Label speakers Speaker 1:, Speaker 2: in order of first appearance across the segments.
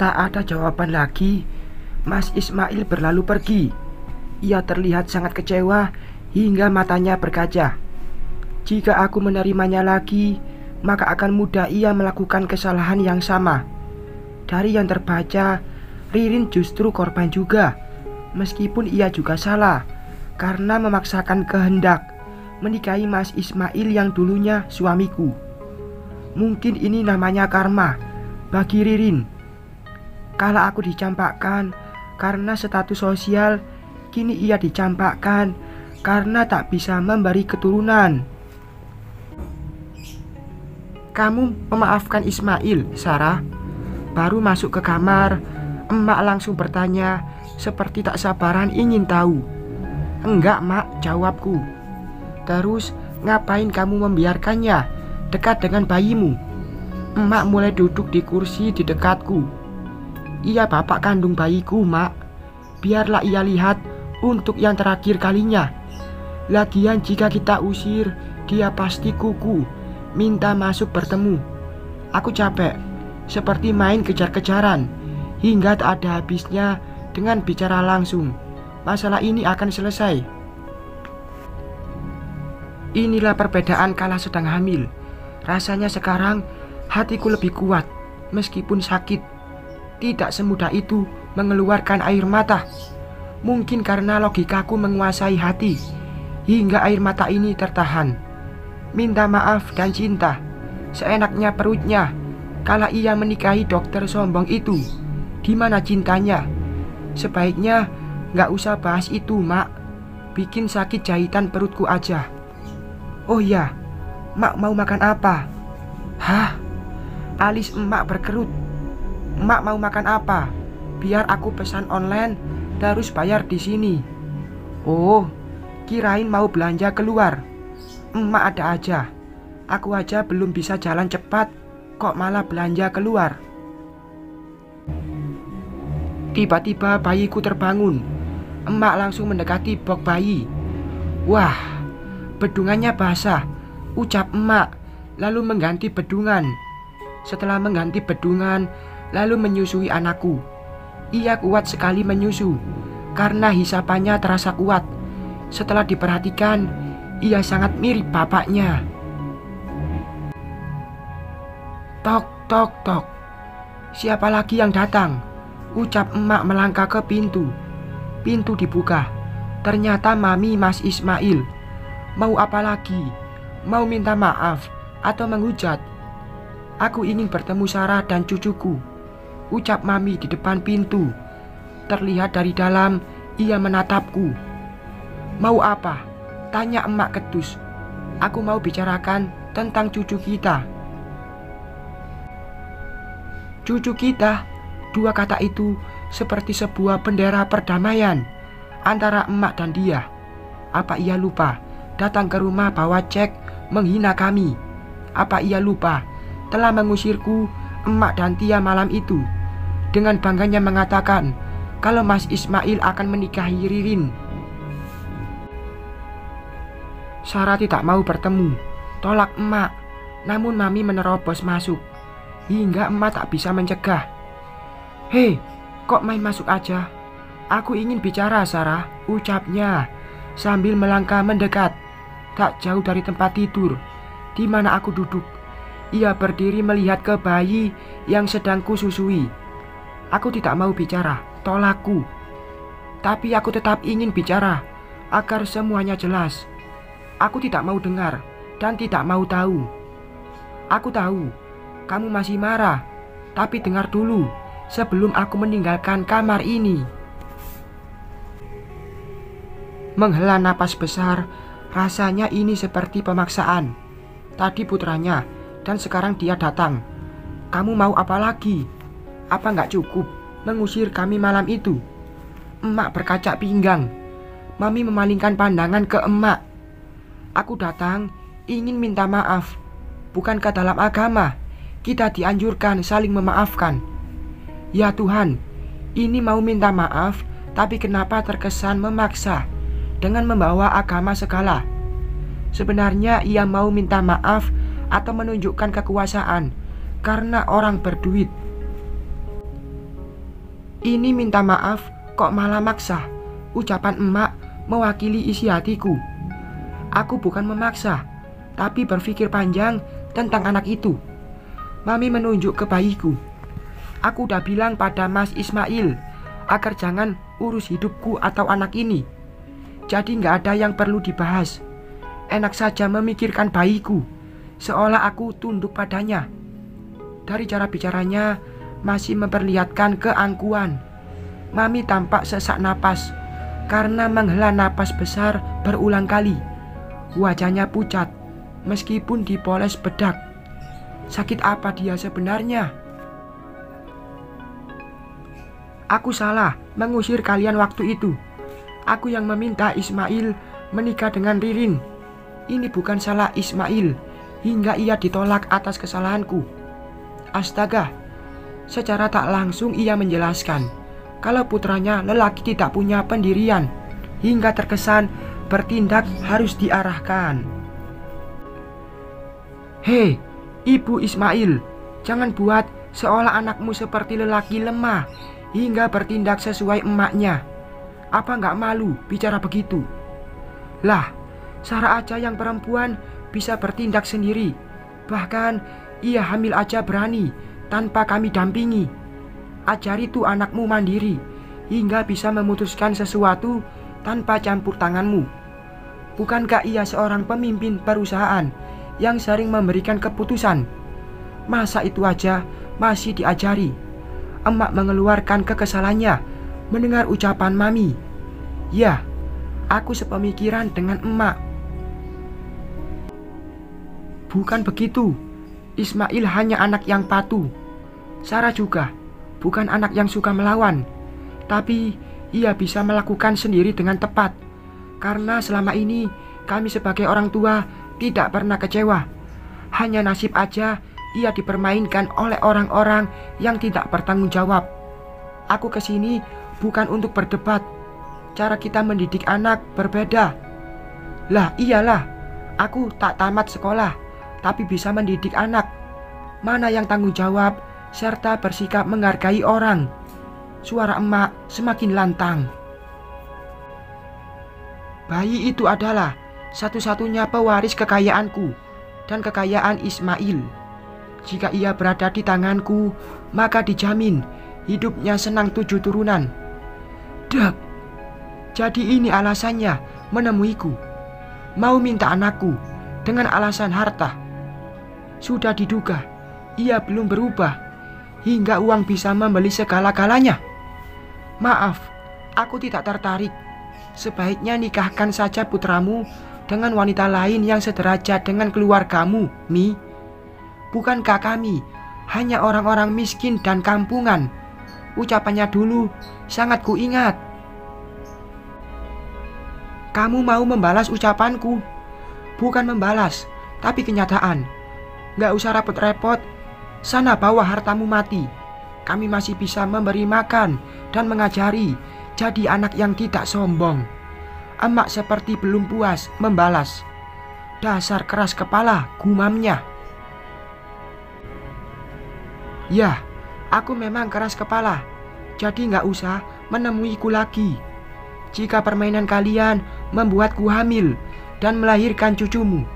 Speaker 1: Tak ada jawaban lagi. Mas Ismail berlalu pergi. Ia terlihat sangat kecewa hingga matanya berkaca. Jika aku menerimanya lagi, maka akan mudah ia melakukan kesalahan yang sama. Dari yang terbaca, Ririn justru korban juga, meskipun ia juga salah karena memaksakan kehendak menikahi Mas Ismail yang dulunya suamiku. Mungkin ini namanya karma bagi Ririn. Kala aku dicampakkan karena status sosial, kini ia dicampakkan karena tak bisa memberi keturunan. Kamu memaafkan Ismail, Sarah? Baru masuk ke kamar, emak langsung bertanya seperti tak sabaran ingin tahu. Enggak, mak, jawabku. Terus ngapain kamu membiarkannya dekat dengan bayimu? Emak mulai duduk di kursi di dekatku. Ia bapak kandung bayiku, mak. Biarlah ia lihat untuk yang terakhir kalinya. Lagian jika kita usir, dia pasti kuku, minta masuk bertemu. Aku capek, seperti main kejar-kejaran, hingga tak ada habisnya dengan bicara langsung. Masalah ini akan selesai. Inilah perbedaan kala sedang hamil. Rasanya sekarang hatiku lebih kuat, meskipun sakit. Tidak semudah itu mengeluarkan air mata. Mungkin karena logikaku menguasai hati, hingga air mata ini tertahan. Minta maaf dan cinta, seenaknya perutnya. Kala ia menikahi dokter sombong itu, di mana cintanya? Sebaiknya gak usah bahas itu, mak. Bikin sakit jahitan perutku aja. Oh ya, mak mau makan apa? Hah? Alis emak berkerut. Emak mau makan apa? Biar aku pesan online, terus bayar di sini. Oh, kirain mau belanja keluar. Emak ada aja. Aku aja belum bisa jalan cepat, kok malah belanja keluar. Tiba-tiba bayiku terbangun. Emak langsung mendekati box bayi. Wah, bedungannya basah, ucap emak, lalu mengganti bedungan. Setelah mengganti bedungan, lalu menyusui anakku. Ia kuat sekali menyusu, karena hisapannya terasa kuat. Setelah diperhatikan, ia sangat mirip bapaknya. Tok, tok, tok. Siapa lagi yang datang? Ucap emak melangkah ke pintu. Pintu dibuka. Ternyata mami Mas Ismail. Mau apa lagi? Mau minta maaf atau menghujat? Aku ingin bertemu Sarah dan cucuku, ucap mami di depan pintu. Terlihat dari dalam, ia menatapku. Mau apa? Tanya emak ketus. Aku mau bicarakan tentang cucu kita. Cucu kita, dua kata itu seperti sebuah bendera perdamaian antara emak dan dia. Apa ia lupa datang ke rumah bawa cek menghina kami? Apa ia lupa telah mengusirku, emak dan Tia malam itu, dengan bangganya mengatakan kalau Mas Ismail akan menikahi Ririn? Sarah tidak mau bertemu, tolak emak. Namun mami menerobos masuk, hingga emak tak bisa mencegah. Hei, kok main masuk aja? Aku ingin bicara, Sarah, ucapnya sambil melangkah mendekat. Tak jauh dari tempat tidur di mana aku duduk, ia berdiri melihat ke bayi yang sedang kususui. Aku tidak mau bicara, tolakku. Tapi aku tetap ingin bicara agar semuanya jelas. Aku tidak mau dengar dan tidak mau tahu. Aku tahu kamu masih marah, tapi dengar dulu sebelum aku meninggalkan kamar ini. Menghela napas besar, rasanya ini seperti pemaksaan. Tadi putranya, dan sekarang dia datang. Kamu mau apa lagi? Apa nggak cukup mengusir kami malam itu? Emak berkaca pinggang. Mami memalingkan pandangan ke emak. Aku datang ingin minta maaf. Bukankah dalam agama kita dianjurkan saling memaafkan? Ya Tuhan, ini mau minta maaf, tapi kenapa terkesan memaksa dengan membawa agama segala? Sebenarnya ia mau minta maaf atau menunjukkan kekuasaan karena orang berduit. Ini minta maaf kok malah maksa. Ucapan emak mewakili isi hatiku. Aku bukan memaksa, tapi berpikir panjang tentang anak itu. Mami menunjuk ke bayiku. Aku udah bilang pada Mas Ismail agar jangan urus hidupku atau anak ini. Jadi gak ada yang perlu dibahas. Enak saja memikirkan bayiku, seolah aku tunduk padanya. Dari cara bicaranya masih memperlihatkan keangkuhan. Mami tampak sesak napas karena menghela napas besar berulang kali. Wajahnya pucat meskipun dipoles bedak. Sakit apa dia sebenarnya? Aku salah mengusir kalian waktu itu. Aku yang meminta Ismail menikah dengan Ririn. Ini bukan salah Ismail hingga ia ditolak atas kesalahanku. Astaga, secara tak langsung ia menjelaskan kalau putranya lelaki tidak punya pendirian, hingga terkesan bertindak harus diarahkan. Hei, Ibu Ismail, jangan buat seolah anakmu seperti lelaki lemah hingga bertindak sesuai emaknya. Apa nggak malu bicara begitu? Lah, Sarah aja yang perempuan bisa bertindak sendiri. Bahkan ia hamil aja berani tanpa kami dampingi. Ajari tuh anakmu mandiri hingga bisa memutuskan sesuatu tanpa campur tanganmu. Bukankah ia seorang pemimpin perusahaan yang sering memberikan keputusan? Masa itu aja masih diajari? Emak mengeluarkan kekesalannya mendengar ucapan Mami. Ya, aku sepemikiran dengan emak. Bukan begitu. Ismail hanya anak yang patuh. Sarah juga bukan anak yang suka melawan. Tapi ia bisa melakukan sendiri dengan tepat. Karena selama ini kami sebagai orang tua tidak pernah kecewa. Hanya nasib aja ia dipermainkan oleh orang-orang yang tidak bertanggung jawab. Aku kesini bukan untuk berdebat. Cara kita mendidik anak berbeda. Lah iyalah, aku tak tamat sekolah, tapi bisa mendidik anak. Mana yang tanggung jawab serta bersikap menghargai orang. Suara emak semakin lantang. Bayi itu adalah satu-satunya pewaris kekayaanku dan kekayaan Ismail. Jika ia berada di tanganku, maka dijamin hidupnya senang 7 turunan. Dek, jadi ini alasannya menemuiku. Mau minta anakku dengan alasan harta. Sudah diduga, ia belum berubah hingga uang bisa membeli segala-galanya. Maaf, aku tidak tertarik. Sebaiknya nikahkan saja putramu dengan wanita lain yang sederajat dengan keluargamu, Mi. Bukankah kami hanya orang-orang miskin dan kampungan? Ucapannya dulu sangat kuingat. Kamu mau membalas ucapanku? Bukan membalas, tapi kenyataan. Gak usah repot-repot. Sana bawa hartamu mati. Kami masih bisa memberi makan dan mengajari jadi anak yang tidak sombong. Emak seperti belum puas membalas. Dasar keras kepala, gumamnya. Ya, aku memang keras kepala. Jadi gak usah menemuiku lagi. Jika permainan kalian membuatku hamil dan melahirkan cucumu,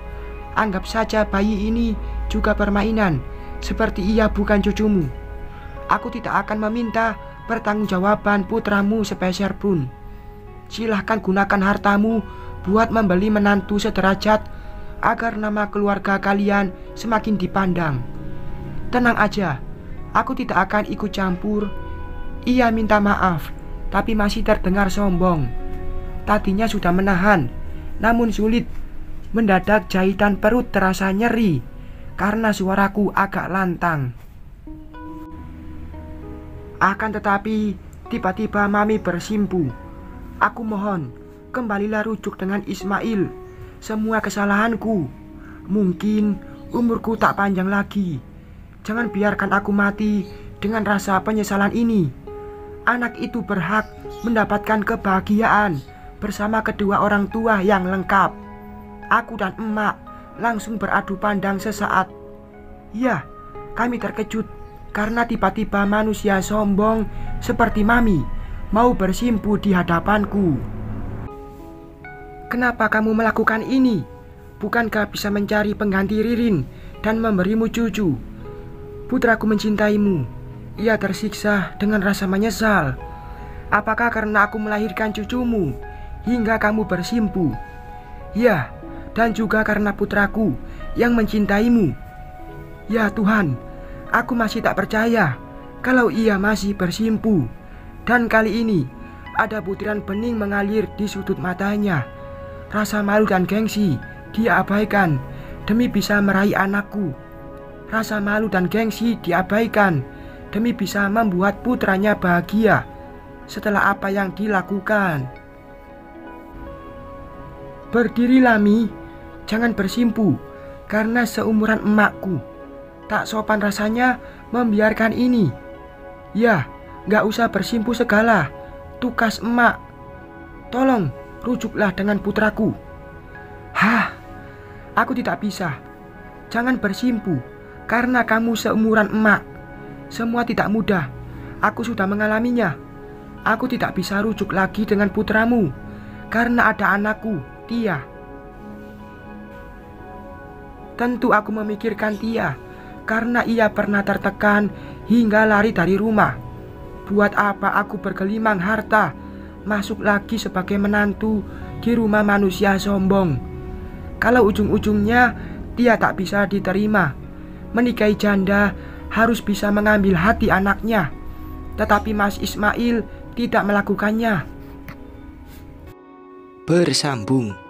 Speaker 1: anggap saja bayi ini juga permainan, seperti ia bukan cucumu. Aku tidak akan meminta pertanggungjawaban putramu sepeser pun. Silahkan gunakan hartamu buat membeli menantu sederajat agar nama keluarga kalian semakin dipandang. Tenang aja, aku tidak akan ikut campur. Ia minta maaf, tapi masih terdengar sombong. Tadinya sudah menahan, namun sulit. Mendadak jahitan perut terasa nyeri karena suaraku agak lantang. Akan tetapi tiba-tiba Mami bersimpu. Aku mohon, kembalilah rujuk dengan Ismail. Semua kesalahanku. Mungkin umurku tak panjang lagi. Jangan biarkan aku mati dengan rasa penyesalan ini. Anak itu berhak mendapatkan kebahagiaan bersama kedua orang tua yang lengkap. Aku dan emak langsung beradu pandang sesaat. Ya, kami terkejut karena tiba-tiba manusia sombong seperti Mami mau bersimpu di hadapanku. Kenapa kamu melakukan ini? Bukankah bisa mencari pengganti Ririn dan memberimu cucu? Putraku mencintaimu. Ia tersiksa dengan rasa menyesal. Apakah karena aku melahirkan cucumu hingga kamu bersimpu? Ya, dan juga karena putraku yang mencintaimu. Ya Tuhan, aku masih tak percaya kalau ia masih bersimpu. Dan kali ini ada butiran bening mengalir di sudut matanya. Rasa malu dan gengsi dia abaikan demi bisa meraih anakku. Rasa malu dan gengsi diabaikan demi bisa membuat putranya bahagia setelah apa yang dilakukan. Berdirilah Mi, jangan bersimpu karena seumuran emakku. Tak sopan rasanya membiarkan ini. Ya, gak usah bersimpu segala, tukas emak. Tolong rujuklah dengan putraku. Hah, aku tidak bisa. Jangan bersimpu karena kamu seumuran emak. Semua tidak mudah, aku sudah mengalaminya. Aku tidak bisa rujuk lagi dengan putramu karena ada anakku, Tia. Tentu aku memikirkan Tia karena ia pernah tertekan hingga lari dari rumah. Buat apa aku bergelimang harta masuk lagi sebagai menantu di rumah manusia sombong? Kalau ujung-ujungnya Tia tak bisa diterima, menikahi janda harus bisa mengambil hati anaknya. Tetapi Mas Ismail tidak melakukannya.
Speaker 2: Bersambung.